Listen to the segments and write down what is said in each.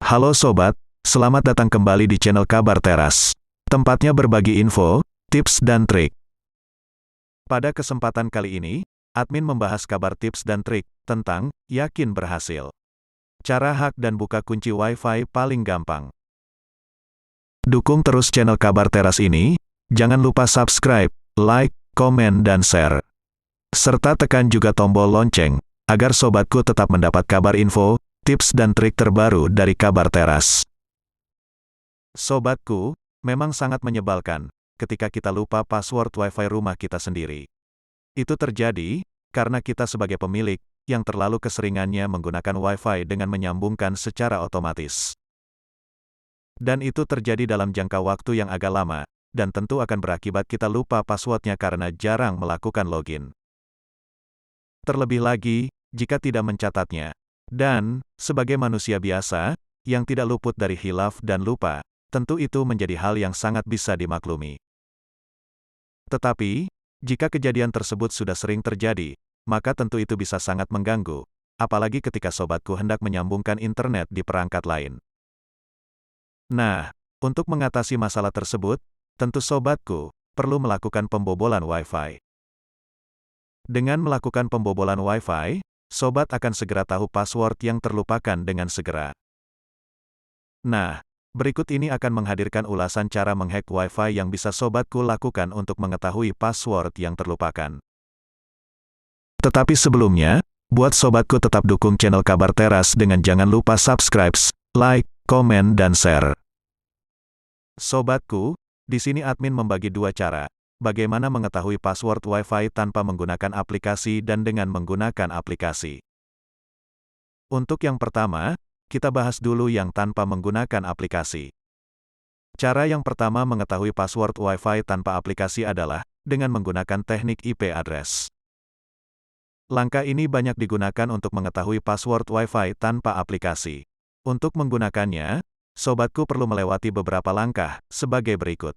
Halo sobat, selamat datang kembali di channel Kabar Teras. Tempatnya berbagi info, tips dan trik. Pada kesempatan kali ini, admin membahas kabar tips dan trik tentang yakin berhasil. Cara hack dan buka kunci Wi-Fi paling gampang. Dukung terus channel Kabar Teras ini, jangan lupa subscribe, like, komen dan share. Serta tekan juga tombol lonceng, agar sobatku tetap mendapat kabar info, tips dan trik terbaru dari Kabar Teras. Sobatku, memang sangat menyebalkan ketika kita lupa password Wi-Fi rumah kita sendiri. Itu terjadi karena kita sebagai pemilik yang terlalu keseringannya menggunakan Wi-Fi dengan menyambungkan secara otomatis. Dan itu terjadi dalam jangka waktu yang agak lama, dan tentu akan berakibat kita lupa passwordnya karena jarang melakukan login. Terlebih lagi, jika tidak mencatatnya. Dan, sebagai manusia biasa, yang tidak luput dari hilaf dan lupa, tentu itu menjadi hal yang sangat bisa dimaklumi. Tetapi, jika kejadian tersebut sudah sering terjadi, maka tentu itu bisa sangat mengganggu, apalagi ketika sobatku hendak menyambungkan internet di perangkat lain. Nah, untuk mengatasi masalah tersebut, tentu sobatku perlu melakukan pembobolan Wi-Fi. Dengan melakukan pembobolan Wi-Fi, sobat akan segera tahu password yang terlupakan dengan segera. Nah, berikut ini akan menghadirkan ulasan cara menghack Wi-Fi yang bisa sobatku lakukan untuk mengetahui password yang terlupakan. Tetapi sebelumnya, buat sobatku tetap dukung channel Kabar Teras dengan jangan lupa subscribe, like, komen dan share. Sobatku, di sini admin membagi dua cara. Bagaimana mengetahui password Wi-Fi tanpa menggunakan aplikasi dan dengan menggunakan aplikasi. Untuk yang pertama, kita bahas dulu yang tanpa menggunakan aplikasi. Cara yang pertama mengetahui password Wi-Fi tanpa aplikasi adalah dengan menggunakan teknik IP address. Langkah ini banyak digunakan untuk mengetahui password Wi-Fi tanpa aplikasi. Untuk menggunakannya, sobatku perlu melewati beberapa langkah, sebagai berikut.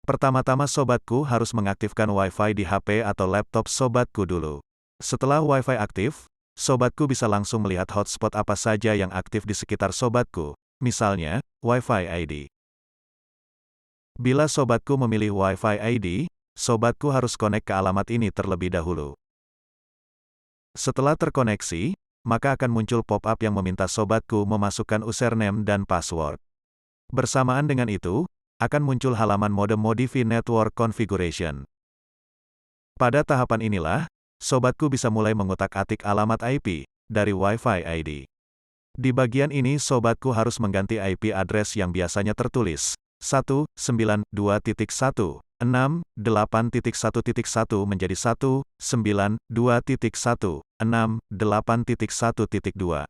Pertama-tama sobatku harus mengaktifkan Wi-Fi di HP atau laptop sobatku dulu. Setelah Wi-Fi aktif, sobatku bisa langsung melihat hotspot apa saja yang aktif di sekitar sobatku, misalnya, Wi-Fi ID. Bila sobatku memilih Wi-Fi ID, sobatku harus connect ke alamat ini terlebih dahulu. Setelah terkoneksi, maka akan muncul pop-up yang meminta sobatku memasukkan username dan password. Bersamaan dengan itu, akan muncul halaman mode Modify Network Configuration. Pada tahapan inilah, sobatku bisa mulai mengutak-atik alamat IP dari Wi-Fi ID. Di bagian ini sobatku harus mengganti IP address yang biasanya tertulis 192.168.1.1 menjadi 192.168.1.2.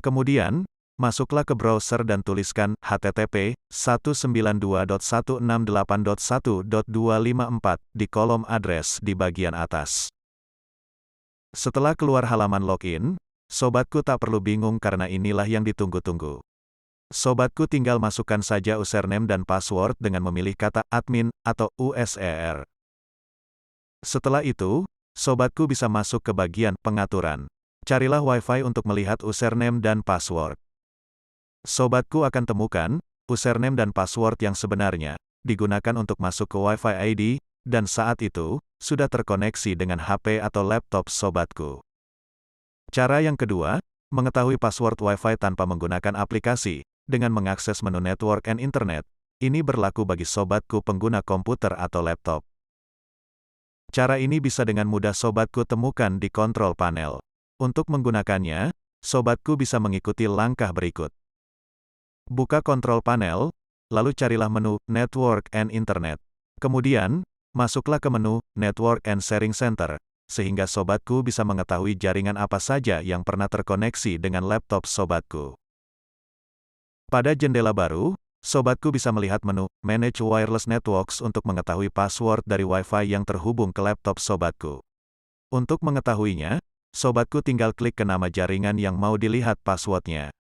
Kemudian, masuklah ke browser dan tuliskan http://192.168.1.254 di kolom address di bagian atas. Setelah keluar halaman login, sobatku tak perlu bingung karena inilah yang ditunggu-tunggu. Sobatku tinggal masukkan saja username dan password dengan memilih kata admin atau USER. Setelah itu, sobatku bisa masuk ke bagian pengaturan. Carilah Wi-Fi untuk melihat username dan password. Sobatku akan temukan username dan password yang sebenarnya digunakan untuk masuk ke Wi-Fi ID, dan saat itu sudah terkoneksi dengan HP atau laptop sobatku. Cara yang kedua, mengetahui password Wi-Fi tanpa menggunakan aplikasi, dengan mengakses menu Network and Internet. Ini berlaku bagi sobatku pengguna komputer atau laptop. Cara ini bisa dengan mudah sobatku temukan di kontrol panel. Untuk menggunakannya, sobatku bisa mengikuti langkah berikut. Buka kontrol panel, lalu carilah menu Network and Internet. Kemudian, masuklah ke menu Network and Sharing Center, sehingga sobatku bisa mengetahui jaringan apa saja yang pernah terkoneksi dengan laptop sobatku. Pada jendela baru, sobatku bisa melihat menu Manage Wireless Networks untuk mengetahui password dari Wi-Fi yang terhubung ke laptop sobatku. Untuk mengetahuinya, sobatku tinggal klik ke nama jaringan yang mau dilihat passwordnya.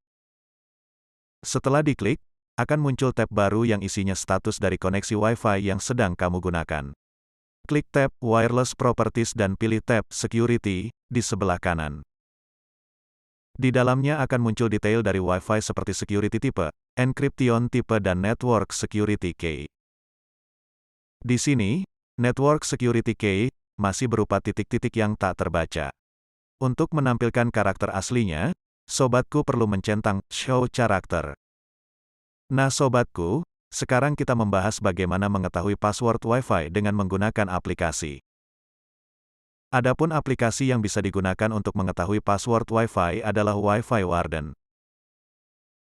Setelah diklik, akan muncul tab baru yang isinya status dari koneksi Wi-Fi yang sedang kamu gunakan. Klik tab Wireless Properties dan pilih tab Security di sebelah kanan. Di dalamnya akan muncul detail dari Wi-Fi seperti security type, encryption type dan network security key. Di sini, network security key masih berupa titik-titik yang tak terbaca. Untuk menampilkan karakter aslinya, sobatku perlu mencentang show character. Nah sobatku, sekarang kita membahas bagaimana mengetahui password Wi-Fi dengan menggunakan aplikasi. Adapun aplikasi yang bisa digunakan untuk mengetahui password Wi-Fi adalah Wi-Fi Warden.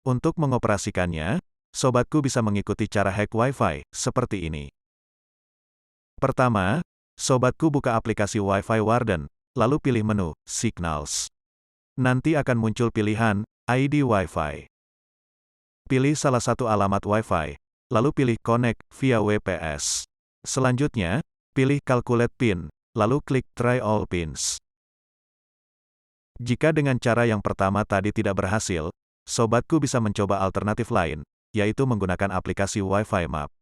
Untuk mengoperasikannya, sobatku bisa mengikuti cara hack Wi-Fi seperti ini. Pertama, sobatku buka aplikasi Wi-Fi Warden, lalu pilih menu Signals. Nanti akan muncul pilihan ID Wi-Fi. Pilih salah satu alamat Wi-Fi, lalu pilih Connect via WPS. Selanjutnya, pilih Calculate PIN, lalu klik Try All Pins. Jika dengan cara yang pertama tadi tidak berhasil, sobatku bisa mencoba alternatif lain, yaitu menggunakan aplikasi Wi-Fi Map.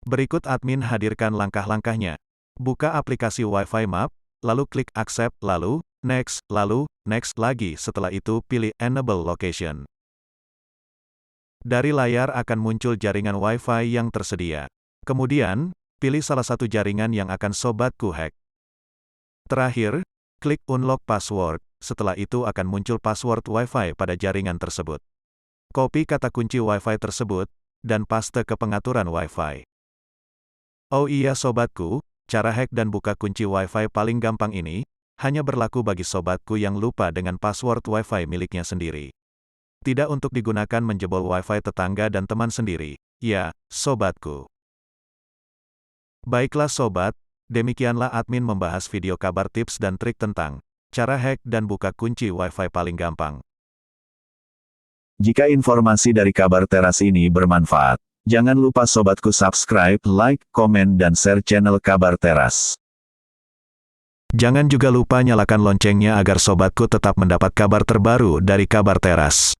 Berikut admin hadirkan langkah-langkahnya. Buka aplikasi Wi-Fi Map, lalu klik Accept, lalu Next lagi, setelah itu pilih Enable Location. Dari layar akan muncul jaringan Wi-Fi yang tersedia. Kemudian, pilih salah satu jaringan yang akan sobatku hack. Terakhir, klik Unlock Password, setelah itu akan muncul password Wi-Fi pada jaringan tersebut. Copy kata kunci Wi-Fi tersebut, dan paste ke pengaturan Wi-Fi. Oh iya sobatku, cara hack dan buka kunci Wi-Fi paling gampang ini, hanya berlaku bagi sobatku yang lupa dengan password Wi-Fi miliknya sendiri. Tidak untuk digunakan menjebol Wi-Fi tetangga dan teman sendiri, ya, sobatku. Baiklah sobat, demikianlah admin membahas video kabar tips dan trik tentang cara hack dan buka kunci Wi-Fi paling gampang. Jika informasi dari kabar teras ini bermanfaat, jangan lupa sobatku subscribe, like, komen dan share channel kabar teras. Jangan juga lupa nyalakan loncengnya agar sobatku tetap mendapat kabar terbaru dari kabar teras.